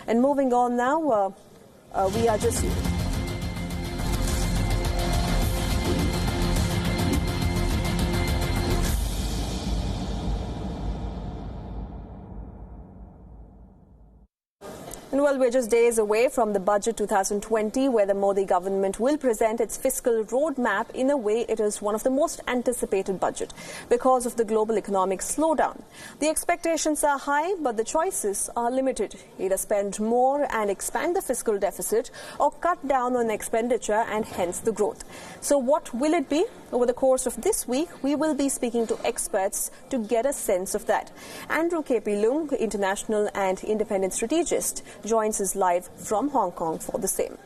And moving on now, we are just... And well, we're just days away from the budget 2020, where the Modi government will present its fiscal roadmap. In a way, it is one of the most anticipated budget because of the global economic slowdown. The expectations are high, but the choices are limited. Either spend more and expand the fiscal deficit, or cut down on expenditure and hence the growth. So what will it be? Over the course of this week, we will be speaking to experts to get a sense of that. Andrew K.P. Leung, international and independent strategist, joins us live from Hong Kong for the same.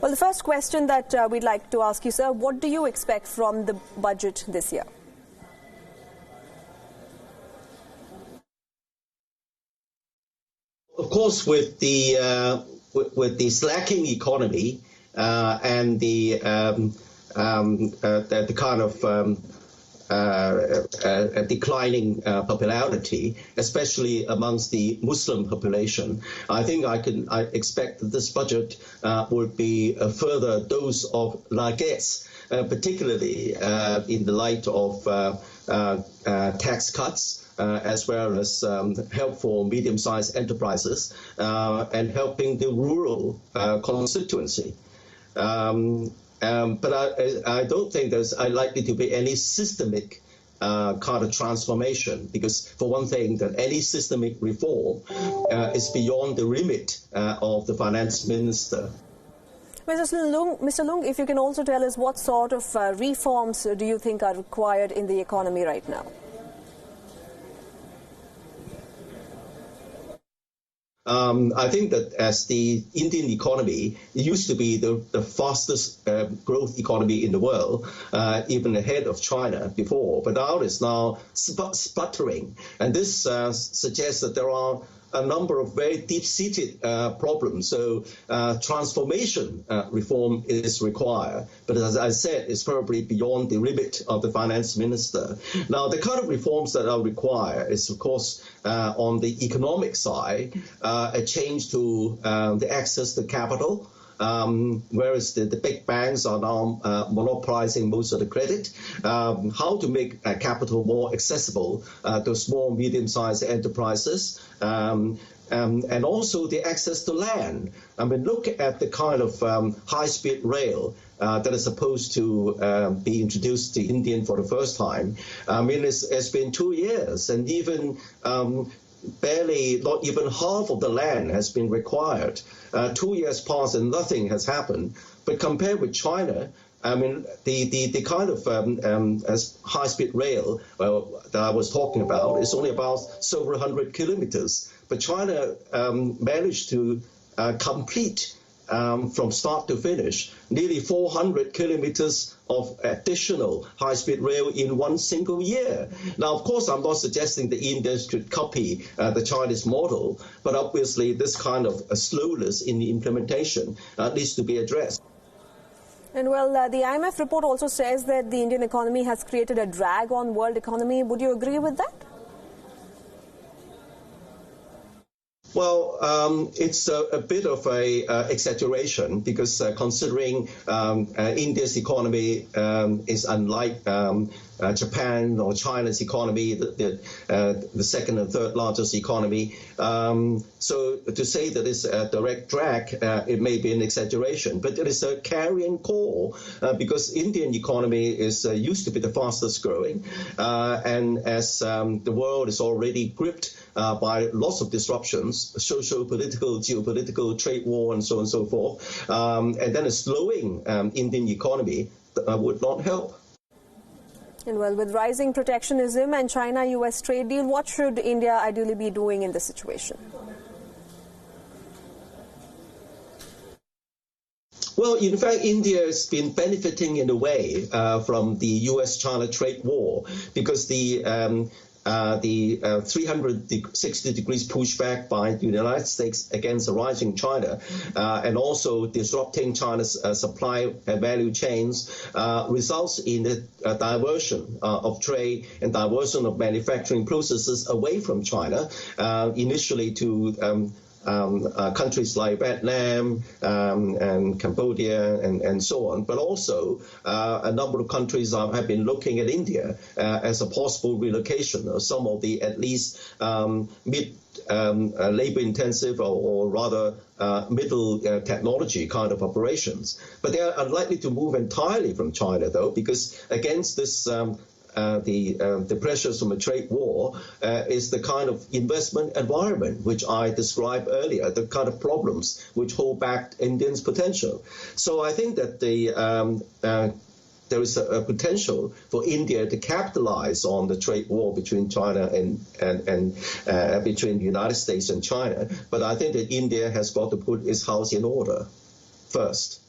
Well, the first question that we'd like to ask you, sir, what do you expect from the budget this year? Of course, with the slacking economy and the kind of declining popularity, especially amongst the Muslim population, I think I expect that this budget would be a further dose of largesse, particularly in the light of tax cuts, as well as help for medium-sized enterprises and helping the rural constituency. But I don't think there's likely to be any systemic kind of transformation, because for one thing, that any systemic reform is beyond the remit of the finance minister. Mr. Leung, if you can also tell us what sort of reforms do you think are required in the economy right now? I think that as the Indian economy, it used to be the fastest growth economy in the world, even ahead of China before, but now it's now sputtering. And this suggests that there are a number of very deep-seated problems. So transformation reform is required. But as I said, it's probably beyond the remit of the finance minister. Now, the kind of reforms that are required is, of course, on the economic side, a change to the access to capital. Whereas the big banks are now monopolizing most of the credit, how to make capital more accessible to small, medium-sized enterprises, and also the access to land. I mean, look at the kind of high-speed rail that is supposed to be introduced to India for the first time. I mean, it's been 2 years, and even barely, not even half of the land has been required. 2 years passed and nothing has happened. But compared with China, I mean, the kind of high-speed rail that I was talking about is only about several hundred kilometers. But China managed to complete from start to finish nearly 400 kilometers of additional high-speed rail in one single year. Now, of course, I'm not suggesting the Indians should copy the Chinese model, but obviously this kind of slowness in the implementation needs to be addressed. And well, the IMF report also says that the Indian economy has created a drag on world economy. Would you agree with that? Well, it's a bit of a exaggeration, because considering India's economy is unlike Japan or China's economy, the second and third largest economy. So to say that it's a direct drag, it may be an exaggeration, but it is a carrying core, because Indian economy is used to be the fastest growing, and as the world is already gripped by lots of disruptions, social, political, geopolitical, trade war, and so on and so forth, and then a slowing Indian economy would not help. And well, with rising protectionism and China-US trade deal, what should India ideally be doing in this situation? Well, in fact, India has been benefiting in a way from the US-China trade war, because the 360 degrees pushback by the United States against a rising China and also disrupting China's supply value chains results in the diversion of trade and diversion of manufacturing processes away from China, initially to countries like Vietnam and Cambodia and so on, but also a number of countries have been looking at India as a possible relocation of some of the at least labor-intensive or rather middle technology kind of operations. But they are unlikely to move entirely from China, though, because against this the pressures from a trade war is the kind of investment environment which I described earlier, the kind of problems which hold back Indians' potential. So I think that there is a potential for India to capitalize on the trade war between China and between the United States and China. But I think that India has got to put its house in order first.